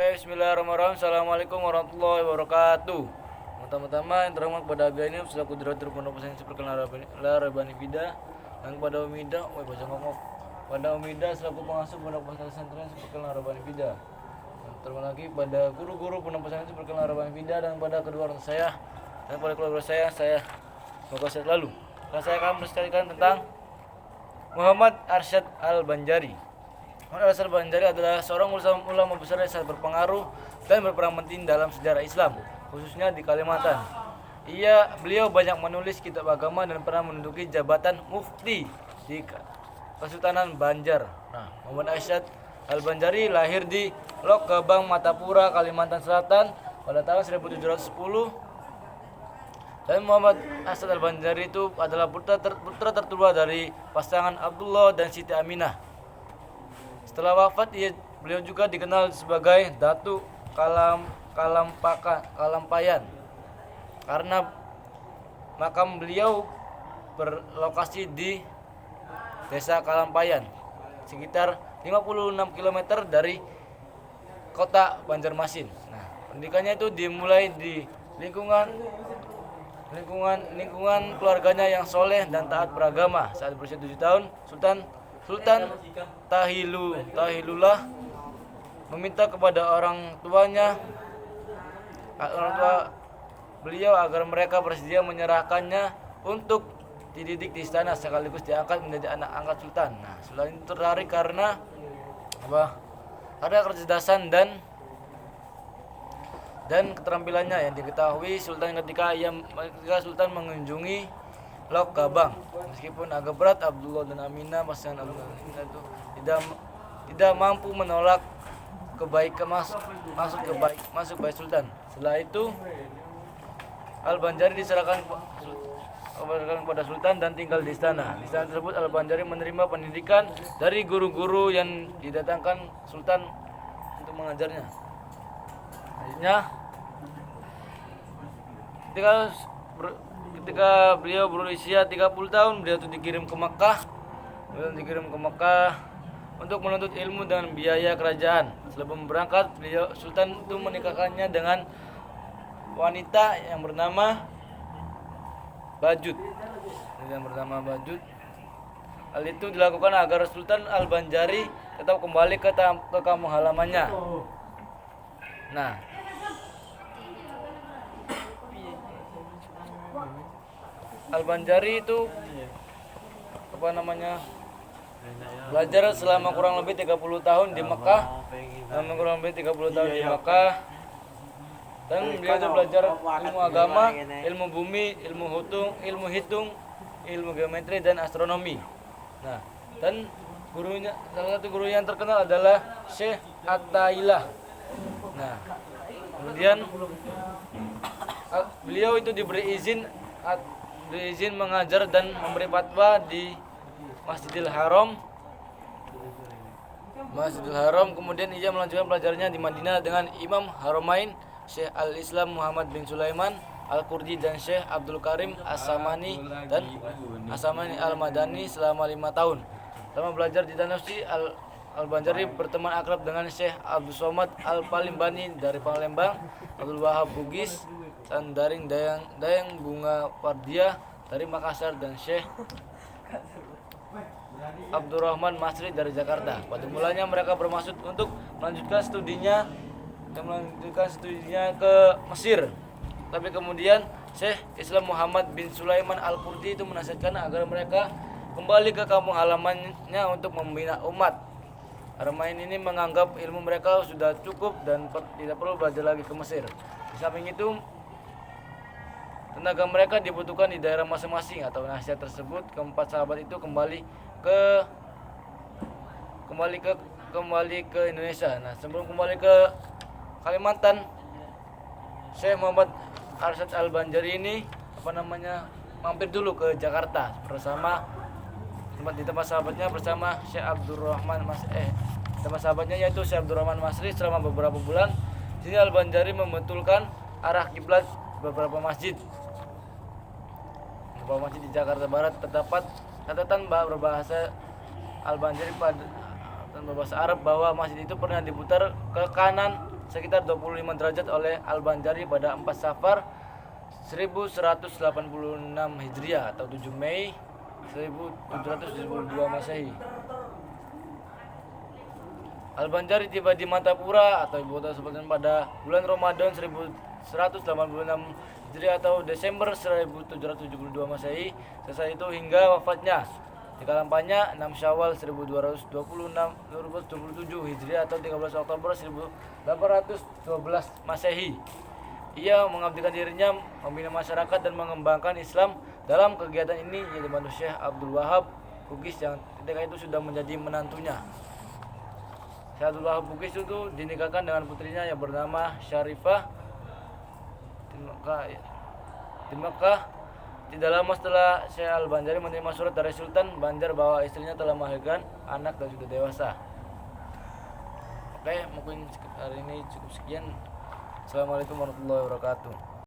Bismillahirrahmanirrahim. Assalamualaikum warahmatullahi wabarakatuh. Pertama-tama yang terhormat kepada Aga ini selaku Direktur Pondok Pesantren Perkenalan Rabani Fida, dan kepada Umida, pada Umida selaku pengasuh Pondok Pesantren Perkenalan Rabani Fida. Terima lagi pada guru-guru Pondok Pesantren Perkenalan Rabani Fida dan pada kedua orang saya dan pada keluarga saya semoga sehat selalu. Dan saya akan menceritakan tentang Muhammad Arsyad Al-Banjari. Muhammad Arsyad Al-Banjari adalah seorang ulama besar yang sangat berpengaruh dan berperan penting dalam sejarah Islam, khususnya di Kalimantan. Beliau banyak menulis kitab agama dan pernah menduduki jabatan mufti di Kesultanan Banjar. Muhammad Arsyad Al-Banjari lahir di Lok Gebang, Matapura, Kalimantan Selatan pada tahun 1710. Dan Muhammad Arsyad Al-Banjari itu adalah putra tertua dari pasangan Abdullah dan Siti Aminah. Setelah wafat, beliau juga dikenal sebagai Datu Kalampayan karena makam beliau berlokasi di Desa Kalampayan, sekitar 56 km dari kota Banjarmasin. Pendidikannya itu dimulai di lingkungan keluarganya yang soleh dan taat beragama. Saat berusia 7 tahun, Sultan Tahilullah meminta kepada orang tua beliau agar mereka bersedia menyerahkannya untuk dididik di istana sekaligus diangkat menjadi anak angkat sultan. Sultan itu tertarik karena ada kecerdasan dan keterampilannya yang diketahui Sultan ketika Sultan mengunjungi Lok Gebang. Meskipun agak berat, Abdullah dan Aminah pasangan Abdullah itu tidak mampu menolak masuk bait Sultan. Setelah itu Al-Banjari diserahkan kepada Sultan dan tinggal di istana. Di istana tersebut Al-Banjari menerima pendidikan dari guru-guru yang didatangkan Sultan untuk mengajarnya. Akhirnya ketika beliau berusia 30 tahun, beliau itu dikirim ke Mekah untuk menuntut ilmu dengan biaya kerajaan. Sebelum berangkat, Sultan itu menikahkannya dengan wanita yang bernama Bajud. Hal itu dilakukan agar Sultan Al-Banjari tetap kembali ke kampung halamannya. Al-Banjari itu belajar selama kurang lebih 30 tahun di Mekah. Dan beliau itu belajar ilmu agama, ilmu bumi, ilmu hitung, ilmu geometri dan astronomi. Dan salah satu guru yang terkenal adalah Syekh At-Tailah. Kemudian beliau itu diberi izin mengajar dan memberi fatwa di Masjidil Haram. Kemudian ia melanjutkan pelajarannya di Madinah dengan Imam Haramain Syekh Al-Islam Muhammad bin Sulaiman Al-Qurdi dan Syekh Abdul Karim As-Samani Al-Madani selama 5 tahun. Selama belajar di Tanafsi, Al-Banjari berteman akrab dengan Syekh Abdul Somad Al-Palimbani dari Palembang, Abdul Wahab Bugis dan Dayang Bunga Pardia dari Makassar, dan Syekh Abdurrahman Masri dari Jakarta. Pada mulanya mereka bermaksud untuk melanjutkan studinya ke Mesir. Tapi kemudian Syekh Islam Muhammad bin Sulaiman Al-Qurdi itu menasihatkan agar mereka kembali ke kampung halamannya untuk membina umat. Haramain ini menganggap ilmu mereka sudah cukup dan tidak perlu belajar lagi ke Mesir. Di samping itu, tenaga mereka dibutuhkan di daerah masing-masing. Atau nasihat tersebut, keempat sahabat itu kembali ke Indonesia. Sebelum kembali ke Kalimantan, Syekh Muhammad Arsyad Al-Banjari ini mampir dulu ke Jakarta di tempat sahabatnya bersama Syekh Abdurrahman yaitu Syekh Abdurrahman Masri selama beberapa bulan. Di sini Al-Banjari membetulkan arah kiblat beberapa masjid di Jakarta Barat. Terdapat catatan berbahasa Al-Banjari pada berbahasa Arab bahwa masjid itu pernah diputar ke kanan sekitar 25 derajat oleh Al-Banjari pada 4 Safar 1186 Hijriah atau 7 Mei 1772 Masehi. Al-Banjari tiba di Matapura atau ibu kota Sultan pada bulan Ramadan 1186 Hijriah atau Desember 1772 Masehi. Selesai itu hingga wafatnya di Kalampanya 6 Syawal 1227 Hijriah atau 13 Oktober 1812 Masehi. Ia mengabdikan dirinya membina masyarakat dan mengembangkan Islam. Dalam kegiatan ini ia dibantu Syekh Abdul Wahab Bugis yang ketika itu sudah menjadi menantunya. Syekh Abdul Wahab Bugis itu dinikahkan dengan putrinya yang bernama Syarifah di Mekah. Tidak lama setelah Syekh Al-Banjari menerima surat dari Sultan Banjar bahwa istrinya telah melahirkan anak dan sudah dewasa. Oke, mungkin hari ini cukup sekian. Assalamualaikum warahmatullahi wabarakatuh.